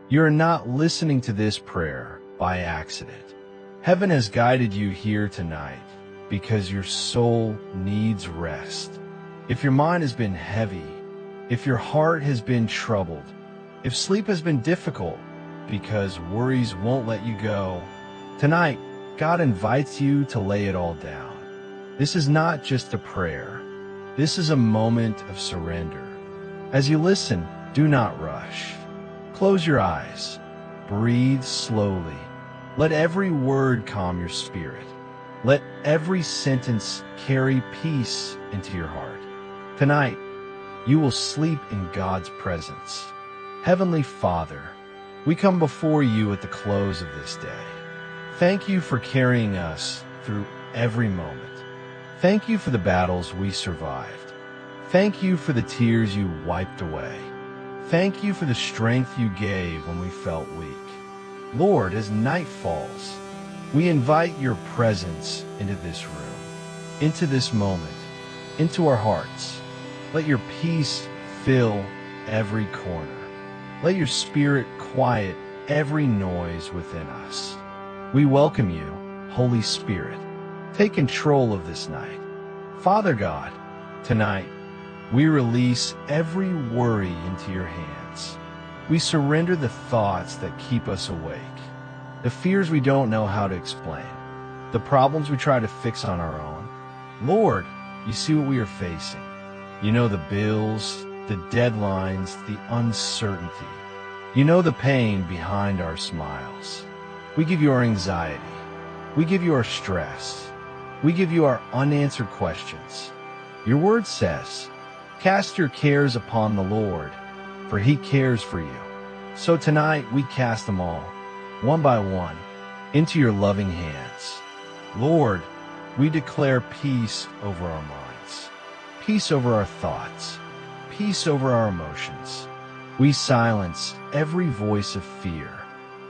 You are not listening to this prayer by accident. Heaven has guided you here tonight because your soul needs rest. If your mind has been heavy, if your heart has been troubled, if sleep has been difficult because worries won't let you go, tonight God invites you to lay it all down. This is not just a prayer. This is a moment of surrender. As you listen, do not rush. Close your eyes. Breathe slowly. Let every word calm your spirit. Let every sentence carry peace into your heart. Tonight, you will sleep in God's presence. Heavenly Father, we come before you at the close of this day. Thank you for carrying us through every moment. Thank you for the battles we survived. Thank you for the tears you wiped away. Thank you for the strength you gave when we felt weak. Lord, as night falls, we invite your presence into this room, into this moment, into our hearts. Let your peace fill every corner. Let your spirit quiet every noise within us. We welcome you, Holy Spirit. Take control of this night. Father God, tonight, we release every worry into your hands. We surrender the thoughts that keep us awake, the fears we don't know how to explain, the problems we try to fix on our own. Lord, you see what we are facing. You know the bills, the deadlines, the uncertainty. You know the pain behind our smiles. We give you our anxiety. We give you our stress. We give you our unanswered questions. Your word says, cast your cares upon the Lord, for he cares for you. So tonight we cast them all, one by one, into your loving hands. Lord, we declare peace over our minds, peace over our thoughts, peace over our emotions. We silence every voice of fear.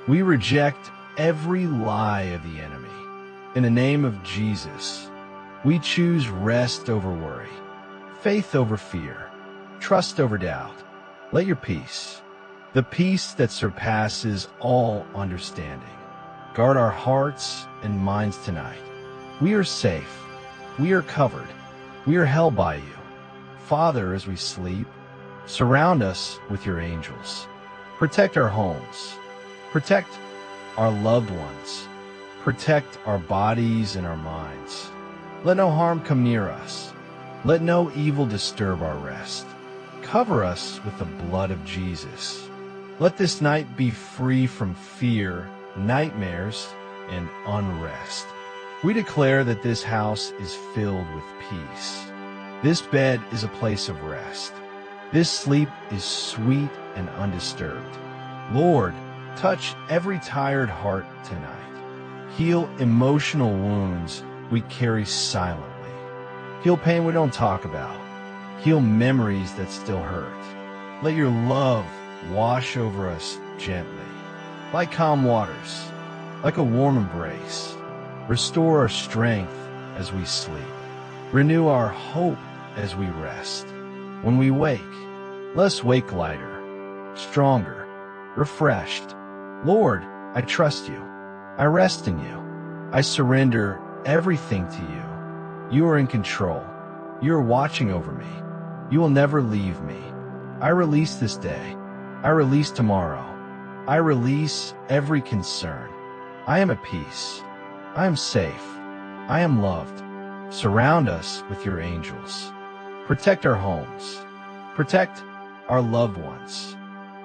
We reject every lie of the enemy. In the name of Jesus, we choose rest over worry, faith over fear, trust over doubt. Let your peace, the peace that surpasses all understanding, guard our hearts and minds tonight. We are safe. We are covered. We are held by you. Father, as we sleep, surround us with your angels. Protect our homes. Protect our loved ones. Protect our bodies and our minds. Let no harm come near us. Let no evil disturb our rest. Cover us with the blood of Jesus. Let this night be free from fear, nightmares, and unrest. We declare that this house is filled with peace. This bed is a place of rest. This sleep is sweet and undisturbed. Lord, touch every tired heart tonight. Heal emotional wounds we carry silently. Heal pain we don't talk about. Heal memories that still hurt. Let your love wash over us gently, like calm waters, like a warm embrace. Restore our strength as we sleep. Renew our hope as we rest. When we wake, let us wake lighter, stronger, refreshed. Lord, I trust you. I rest in you. I surrender everything to you. You are in control. You are watching over me. You will never leave me. I release this day. I release tomorrow. I release every concern. I am at peace. I am safe. I am loved. Surround us with your angels. Protect our homes. Protect our loved ones.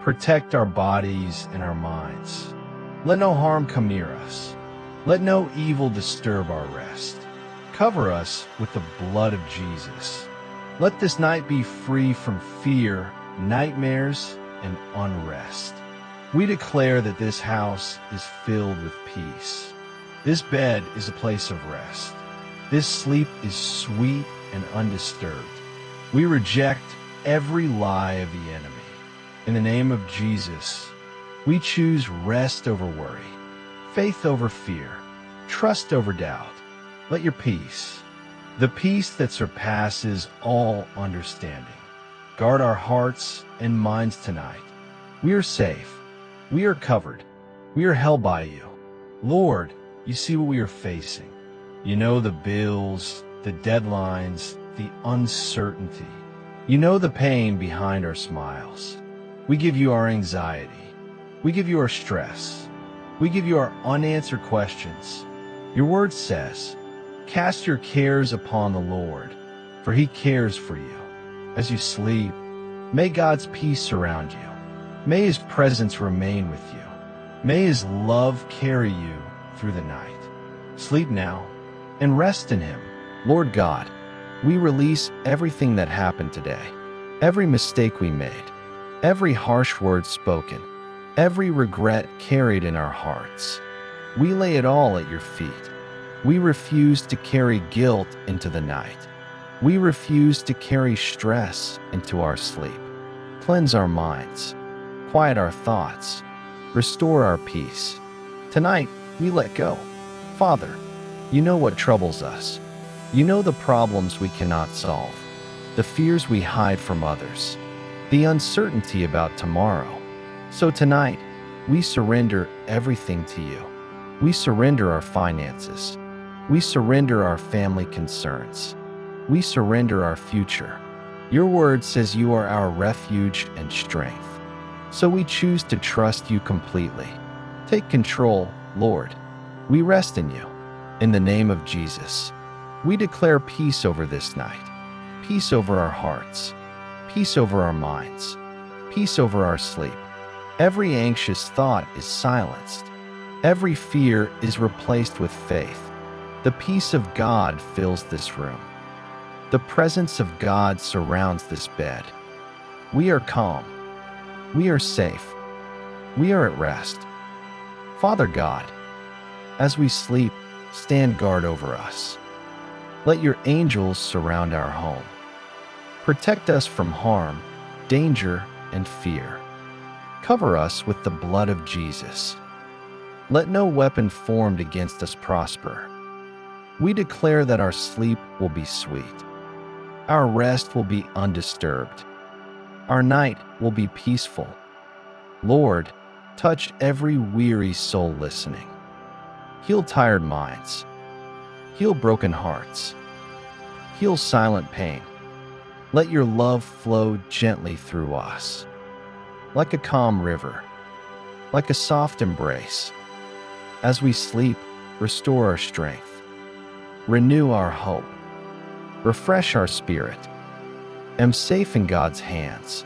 Protect our bodies and our minds. Let no harm come near us. Let no evil disturb our rest. Cover us with the blood of Jesus. Let this night be free from fear, nightmares, and unrest. We declare that this house is filled with peace. This bed is a place of rest. This sleep is sweet and undisturbed. We reject every lie of the enemy. In the name of Jesus, we choose rest over worry, faith over fear, trust over doubt. Let your peace, the peace that surpasses all understanding, guard our hearts and minds tonight. We are safe. We are covered. We are held by you. Lord, you see what we are facing. You know the bills, the deadlines, the uncertainty. You know the pain behind our smiles. We give you our anxiety. We give you our stress. We give you our unanswered questions. Your word says, cast your cares upon the Lord, for he cares for you. As you sleep, may God's peace surround you. May his presence remain with you. May his love carry you through the night. Sleep now and rest in him. Lord God, we release everything that happened today, every mistake we made, every harsh word spoken, every regret carried in our hearts. We lay it all at your feet. We refuse to carry guilt into the night. We refuse to carry stress into our sleep. Cleanse our minds, quiet our thoughts, restore our peace. Tonight, we let go. Father, you know what troubles us. You know the problems we cannot solve, the fears we hide from others, the uncertainty about tomorrow. So tonight, we surrender everything to you. We surrender our finances. We surrender our family concerns. We surrender our future. Your word says you are our refuge and strength. So we choose to trust you completely. Take control, Lord. We rest in you. In the name of Jesus, we declare peace over this night, peace over our hearts, peace over our minds, peace over our sleep. Every anxious thought is silenced. Every fear is replaced with faith. The peace of God fills this room. The presence of God surrounds this bed. We are calm. We are safe. We are at rest. Father God, as we sleep, stand guard over us. Let your angels surround our home. Protect us from harm, danger, and fear. Cover us with the blood of Jesus. Let no weapon formed against us prosper. We declare that our sleep will be sweet. Our rest will be undisturbed. Our night will be peaceful. Lord, touch every weary soul listening. Heal tired minds. Heal broken hearts. Heal silent pain. Let your love flow gently through us, like a calm river, like a soft embrace. As we sleep, restore our strength, renew our hope, refresh our spirit. I'm safe in God's hands.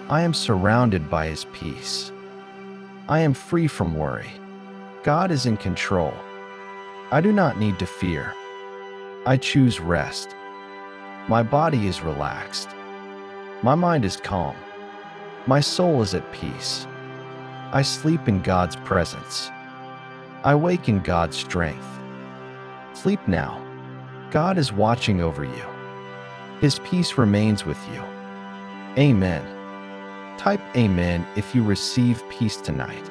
I am surrounded by his peace. I am free from worry. God is in control. I do not need to fear. I choose rest. My body is relaxed. My mind is calm. My soul is at peace. I sleep in God's presence. I wake in God's strength. Sleep now. God is watching over you. His peace remains with you. Amen. Type Amen if you receive peace tonight.